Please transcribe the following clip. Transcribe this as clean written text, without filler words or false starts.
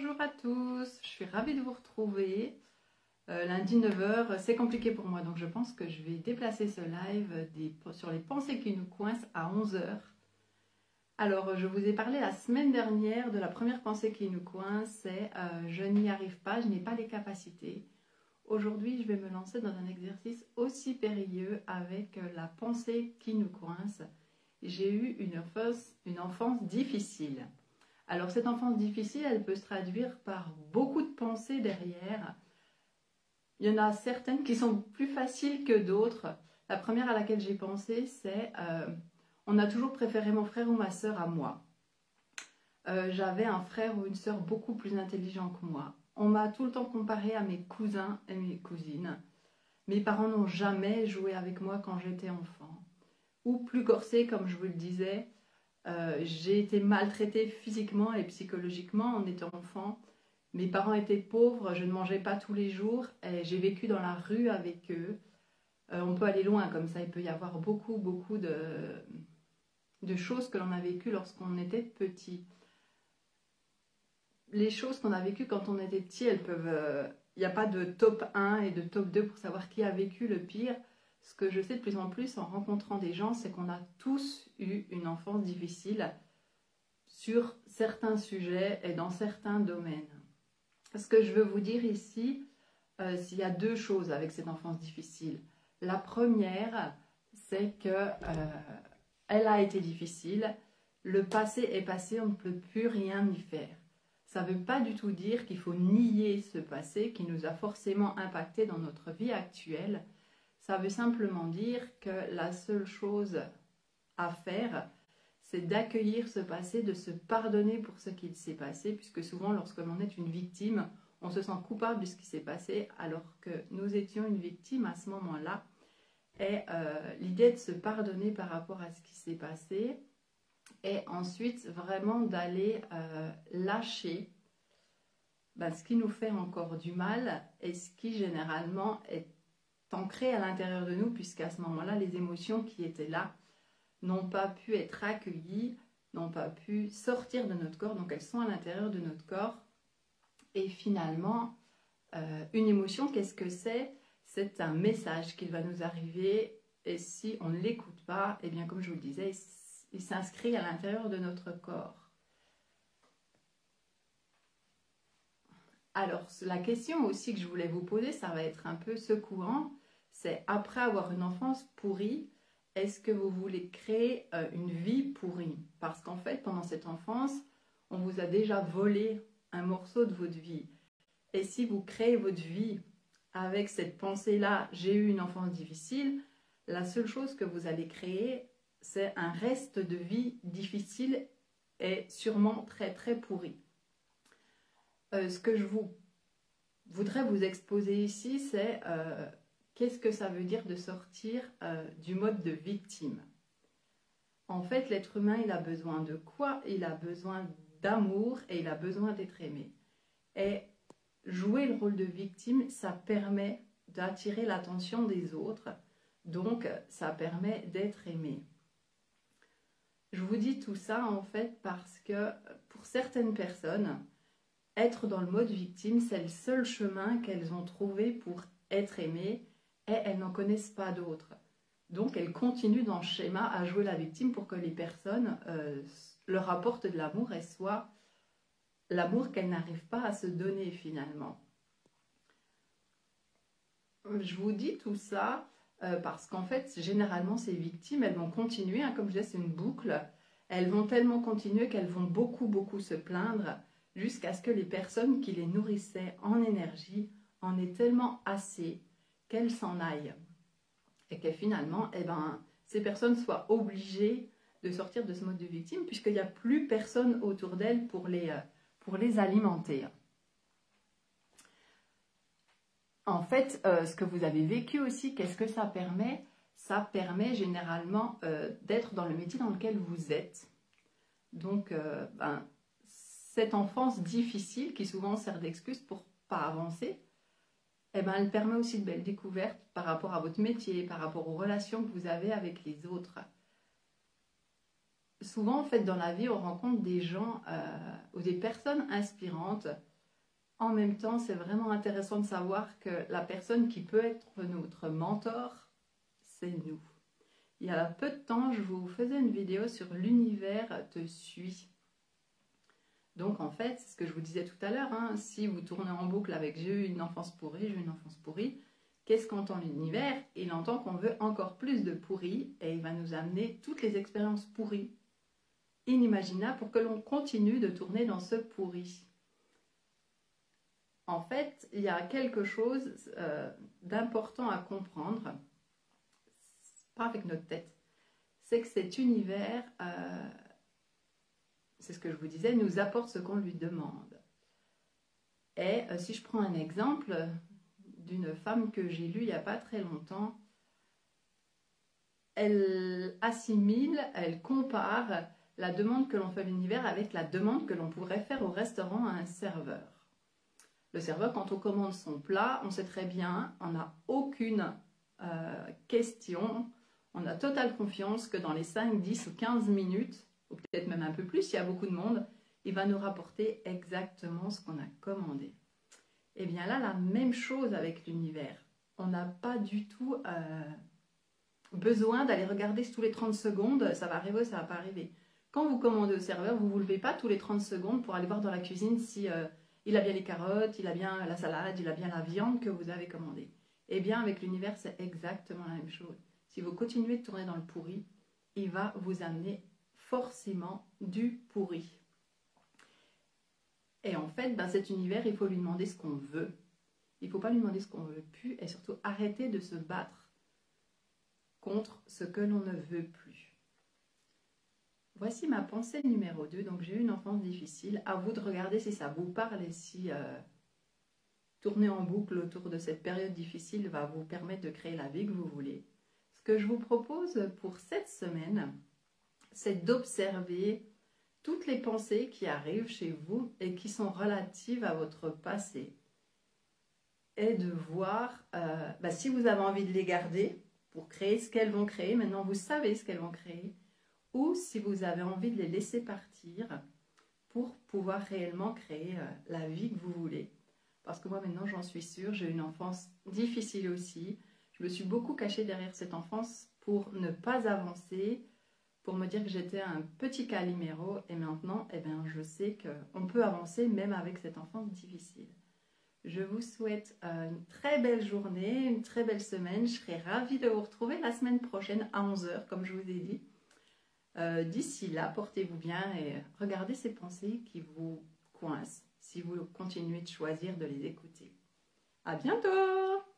Bonjour à tous, je suis ravie de vous retrouver. Lundi 9h, c'est compliqué pour moi, donc je pense que je vais déplacer ce live sur les pensées qui nous coincent à 11h. Alors, je vous ai parlé la semaine dernière de la première pensée qui nous coince, c'est je n'y arrive pas, je n'ai pas les capacités. Aujourd'hui, je vais me lancer dans un exercice aussi périlleux avec la pensée qui nous coince. J'ai eu une enfance difficile. Alors cette enfance difficile, elle peut se traduire par beaucoup de pensées derrière. Il y en a certaines qui sont plus faciles que d'autres. La première à laquelle j'ai pensé, c'est on a toujours préféré mon frère ou ma sœur à moi. J'avais un frère ou une sœur beaucoup plus intelligent que moi. On m'a tout le temps comparé à mes cousins et mes cousines. Mes parents n'ont jamais joué avec moi quand j'étais enfant. Ou plus corsé, comme je vous le disais, j'ai été maltraitée physiquement et psychologiquement en étant enfant. Mes parents étaient pauvres, je ne mangeais pas tous les jours et j'ai vécu dans la rue avec eux. On peut aller loin comme ça, il peut y avoir beaucoup de choses que l'on a vécues lorsqu'on était petit. Les choses qu'on a vécues quand on était petit, elles peuvent... Il n'y a pas de top 1 et de top 2 pour savoir qui a vécu le pire. Ce que je sais de plus en plus en rencontrant des gens, c'est qu'on a tous eu une enfance difficile sur certains sujets et dans certains domaines. Ce que je veux vous dire ici, s'il y a deux choses avec cette enfance difficile. La première, c'est que elle a été difficile. Le passé est passé, on ne peut plus rien y faire. Ça ne veut pas du tout dire qu'il faut nier ce passé qui nous a forcément impacté dans notre vie actuelle. Ça veut simplement dire que la seule chose à faire, c'est d'accueillir ce passé, de se pardonner pour ce qu'il s'est passé, puisque souvent, lorsque l'on est une victime, on se sent coupable de ce qui s'est passé, alors que nous étions une victime à ce moment-là. Et l'idée de se pardonner par rapport à ce qui s'est passé, et ensuite vraiment d'aller lâcher ce qui nous fait encore du mal, et ce qui généralement est ancré à l'intérieur de nous, puisqu'à ce moment-là, les émotions qui étaient là n'ont pas pu être accueillies, n'ont pas pu sortir de notre corps, donc elles sont à l'intérieur de notre corps. Et finalement, une émotion, qu'est-ce que c'est? C'est un message qui va nous arriver, et si on ne l'écoute pas, eh bien comme je vous le disais, il s'inscrit à l'intérieur de notre corps. Alors, la question aussi que je voulais vous poser, ça va être un peu secouant, c'est après avoir une enfance pourrie, est-ce que vous voulez créer une vie pourrie? Parce qu'en fait, pendant cette enfance, on vous a déjà volé un morceau de votre vie. Et si vous créez votre vie avec cette pensée-là, j'ai eu une enfance difficile, la seule chose que vous allez créer, c'est un reste de vie difficile et sûrement très très pourri. Ce que je voudrais vous exposer ici, c'est qu'est-ce que ça veut dire de sortir du mode de victime. En fait, l'être humain, il a besoin de quoi? Il a besoin d'amour et il a besoin d'être aimé. Et jouer le rôle de victime, ça permet d'attirer l'attention des autres, donc ça permet d'être aimé. Je vous dis tout ça en fait parce que pour certaines personnes, être dans le mode victime, c'est le seul chemin qu'elles ont trouvé pour être aimées et elles n'en connaissent pas d'autres. Donc elles continuent dans le schéma à jouer la victime pour que les personnes leur apportent de l'amour et soit l'amour qu'elles n'arrivent pas à se donner finalement. Je vous dis tout ça parce qu'en fait, généralement, ces victimes, elles vont continuer, comme je disais, c'est une boucle, elles vont tellement continuer qu'elles vont beaucoup se plaindre jusqu'à ce que les personnes qui les nourrissaient en énergie en aient tellement assez qu'elles s'en aillent. Et que finalement, ces personnes soient obligées de sortir de ce mode de victime puisqu'il n'y a plus personne autour d'elles pour les alimenter. En fait, ce que vous avez vécu aussi, qu'est-ce que ça permet? Ça permet généralement d'être dans le métier dans lequel vous êtes. Donc, cette enfance difficile qui souvent sert d'excuse pour ne pas avancer, elle permet aussi de belles découvertes par rapport à votre métier, par rapport aux relations que vous avez avec les autres. Souvent, en fait, dans la vie, on rencontre des gens ou des personnes inspirantes En même temps, c'est vraiment intéressant de savoir que la personne qui peut être notre mentor, c'est nous. Il y a peu de temps, je vous faisais une vidéo sur l'univers te suit. Donc en fait, c'est ce que je vous disais tout à l'heure, hein, si vous tournez en boucle avec j'ai eu une enfance pourrie, j'ai eu une enfance pourrie, qu'est-ce qu'entend l'univers? Il entend qu'on veut encore plus de pourri et il va nous amener toutes les expériences pourries, inimaginables, pour que l'on continue de tourner dans ce pourri. En fait, il y a quelque chose d'important à comprendre, pas avec notre tête, c'est que cet univers, c'est ce que je vous disais, nous apporte ce qu'on lui demande. Et si je prends un exemple d'une femme que j'ai lue il n'y a pas très longtemps, elle assimile, elle compare la demande que l'on fait à l'univers avec la demande que l'on pourrait faire au restaurant à un serveur. Le serveur, quand on commande son plat, on sait très bien, on n'a aucune question, on a totale confiance que dans les 5, 10 ou 15 minutes, ou peut-être même un peu plus, s'il y a beaucoup de monde, il va nous rapporter exactement ce qu'on a commandé. Et bien là, la même chose avec l'univers. On n'a pas du tout besoin d'aller regarder tous les 30 secondes, ça va arriver, ça ne va pas arriver. Quand vous commandez au serveur, vous ne vous levez pas tous les 30 secondes pour aller voir dans la cuisine si il a bien les carottes, il a bien la salade, il a bien la viande que vous avez commandée. Eh bien, avec l'univers, c'est exactement la même chose. Si vous continuez de tourner dans le pourri, il va vous amener forcément du pourri. Et en fait, cet univers, il faut lui demander ce qu'on veut. Il ne faut pas lui demander ce qu'on ne veut plus et surtout arrêter de se battre contre ce que l'on ne veut plus. Voici ma pensée numéro 2. Donc, j'ai eu une enfance difficile. À vous de regarder si ça vous parle et si tourner en boucle autour de cette période difficile va vous permettre de créer la vie que vous voulez. Ce que je vous propose pour cette semaine, c'est d'observer toutes les pensées qui arrivent chez vous et qui sont relatives à votre passé. Et de voir si vous avez envie de les garder pour créer ce qu'elles vont créer. Maintenant, vous savez ce qu'elles vont créer. Ou si vous avez envie de les laisser partir pour pouvoir réellement créer la vie que vous voulez. Parce que moi, maintenant, j'en suis sûre, j'ai eu une enfance difficile aussi. Je me suis beaucoup cachée derrière cette enfance pour ne pas avancer, pour me dire que j'étais un petit Calimero. Et maintenant, je sais qu'on peut avancer même avec cette enfance difficile. Je vous souhaite une très belle journée, une très belle semaine. Je serai ravie de vous retrouver la semaine prochaine à 11 h, comme je vous ai dit. D'ici là, portez-vous bien et regardez ces pensées qui vous coincent si vous continuez de choisir de les écouter. À bientôt!